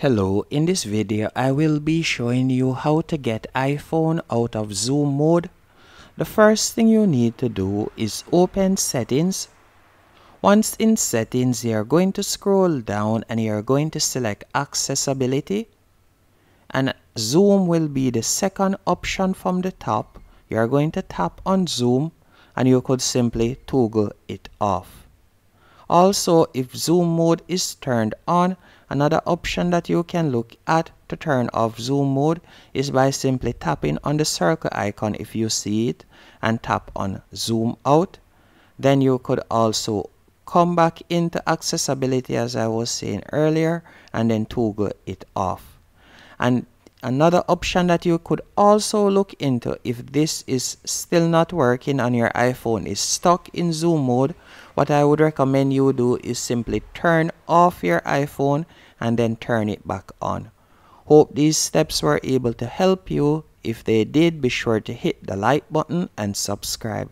Hello, in this video I will be showing you how to get iPhone out of zoom mode. The first thing you need to do is open settings. Once in settings, you are going to scroll down and you are going to select accessibility, and zoom will be the second option from the top. You are going to tap on zoom and you could simply toggle it off. Also, if zoom mode is turned on, another option that you can look at to turn off zoom mode is by simply tapping on the circle icon if you see it and tap on zoom out. Then you could also come back into accessibility as I was saying earlier and then toggle it off. And another option that you could also look into if this is still not working and your iPhone is stuck in zoom mode, what I would recommend you do is simply turn off your iPhone and then turn it back on. Hope these steps were able to help you. If they did, be sure to hit the like button and subscribe.